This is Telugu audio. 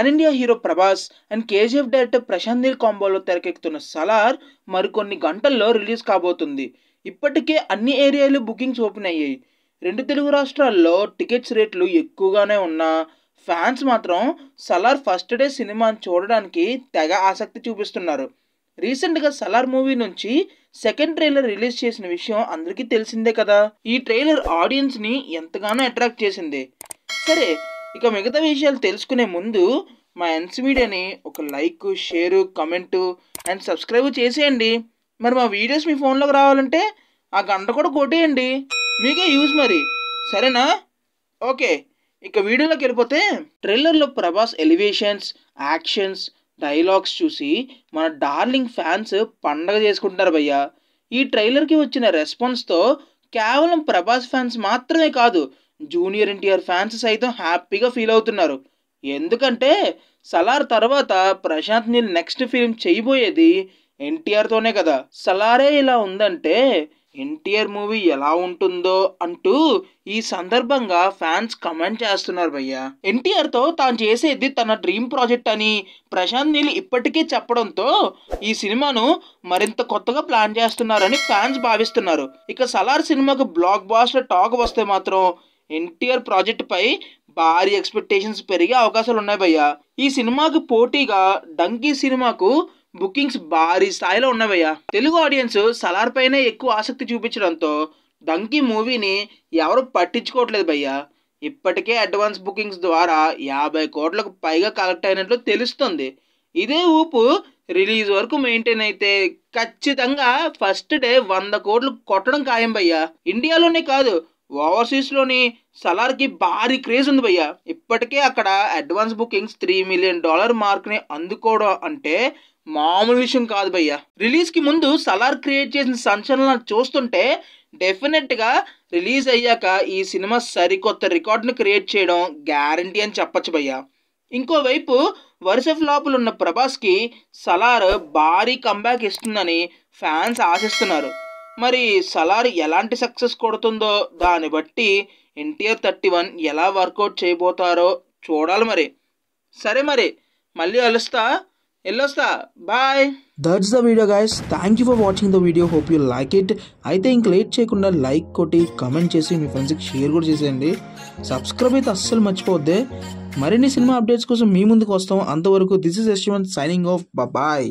Pan India hero Prabhas and KGF director Prashanth Neel కాంబోలో తెరకెక్కుతున్న సలార్ మరికొన్ని గంటల్లో రిలీజ్ కాబోతుంది. ఇప్పటికే అన్ని ఏరియాలు బుకింగ్స్ ఓపెన్ అయ్యాయి. 2 తెలుగు రాష్ట్రాల్లో టికెట్స్ రేట్లు ఎక్కువగానే ఉన్నా ఫ్యాన్స్ మాత్రం సలార్ ఫస్ట్ డే సినిమాని చూడడానికి తెగ ఆసక్తి చూపిస్తున్నారు. రీసెంట్గా సలార్ మూవీ నుంచి సెకండ్ ట్రైలర్ రిలీజ్ చేసిన విషయం అందరికీ తెలిసిందే కదా. ఈ ట్రైలర్ ఆడియన్స్ని ఎంతగానో అట్రాక్ట్ చేసింది. సరే, ఇక మిగతా విషయాలు తెలుసుకునే ముందు మా ఎన్సీ మీడియాని ఒక like, share, comment and subscribe చేసేయండి. మరి మా వీడియోస్ మీ ఫోన్లోకి రావాలంటే ఆ గంట కూడా కొట్టేయండి, మీకే యూజ్ మరి. సరేనా? ఓకే, ఇక వీడియోలోకి వెళ్ళిపోతే ట్రైలర్లో ప్రభాస్ ఎలివేషన్స్, యాక్షన్స్, డైలాగ్స్ చూసి మన డార్లింగ్ ఫ్యాన్స్ పండగ చేసుకుంటున్నారు భయ్యా. ఈ ట్రైలర్కి వచ్చిన రెస్పాన్స్తో కేవలం ప్రభాస్ ఫ్యాన్స్ మాత్రమే కాదు, జూనియర్ ఎన్టీఆర్ ఫ్యాన్స్ సైతం హ్యాపీగా ఫీల్ అవుతున్నారు. ఎందుకంటే సలార్ తర్వాత ప్రశాంత్ నీల్ నెక్స్ట్ ఫిల్మ్ చేయబోయేది ఎన్టీఆర్తోనే కదా. సలారే ఇలా ఉందంటే ఎన్టీఆర్ మూవీ ఎలా ఉంటుందో అంటూ ఈ సందర్భంగా ఫ్యాన్స్ కమెంట్ చేస్తున్నారు భయ్యా. ఎన్టీఆర్తో తాను చేసేది తన డ్రీమ్ ప్రాజెక్ట్ అని ప్రశాంత్ నీల్ ఇప్పటికే చెప్పడంతో ఈ సినిమాను మరింత కొత్తగా ప్లాన్ చేస్తున్నారని ఫ్యాన్స్ భావిస్తున్నారు. ఇక సలార్ సినిమాకు బ్లాక్ బాస్టర్ టాక్ వస్తే మాత్రం ఎన్టీఆర్ ప్రాజెక్ట్ పై భారీ ఎక్స్పెక్టేషన్స్ పెరిగే అవకాశాలు ఉన్నాయి భయ్యా. ఈ సినిమాకు పోటీగా డంకీ సినిమాకు బుకింగ్స్ భారీ స్థాయిలో ఉన్నవయ్యా. తెలుగు ఆడియన్స్ సలార్ పైనే ఎక్కువ ఆసక్తి చూపించడంతో డంకీ మూవీని ఎవరు పట్టించుకోవట్లేదు భయ్యా. ఇప్పటికే అడ్వాన్స్ బుకింగ్స్ ద్వారా 50 కోట్లకు పైగా కలెక్ట్ అయినట్లు తెలుస్తుంది. ఇదే ఊపు రిలీజ్ వరకు మెయింటైన్ అయితే ఖచ్చితంగా ఫస్ట్ డే 100 కోట్లు కొట్టడం ఖాయం భయ్యా. ఇండియాలోనే కాదు, ఓవర్సీస్లోని సలార్కి భారీ క్రేజ్ ఉంది భయ్యా. ఇప్పటికే అక్కడ అడ్వాన్స్ బుకింగ్స్ $3 మిలియన్ మార్క్ని అందుకోవడం అంటే మామూలు విషయం కాదు భయ్యా. రిలీజ్కి ముందు సలార్ క్రియేట్ చేసిన సంచలనాలు చూస్తుంటే డెఫినెట్గా రిలీజ్ అయ్యాక ఈ సినిమా సరికొత్త రికార్డును క్రియేట్ చేయడం గ్యారంటీ అని చెప్పచ్చు భయ్యా. ఇంకోవైపు వరుస ఫ్లాపులు ఉన్న ప్రభాస్కి సలార్ భారీ కంబ్యాక్ ఇస్తుందని ఫ్యాన్స్ ఆశిస్తున్నారు. మరి సలార్ ఎలాంటి సక్సెస్ కొడుతుందో దాన్ని బట్టి ఎన్టీఆర్ 31 ఎలా వర్కౌట్ చేయబోతారో చూడాలి మరి. సరే మరి, మళ్ళీ వెళ్ళొస్తా, bye. That's the video guys. Thank you for watching the video. Hope you like it. అయితే ఇంక లేట్ చేయకుండా లైక్ కొట్టి కామెంట్ చేసి మీ ఫ్రెండ్స్కి షేర్ కూడా చేసేయండి. సబ్స్క్రైబ్ అయితే అస్సలు మర్చిపోద్దే. మరిన్ని సినిమా అప్డేట్స్ కోసం మీ ముందుకు వస్తాం. అంతవరకు this is Yashwant signing off. Bye.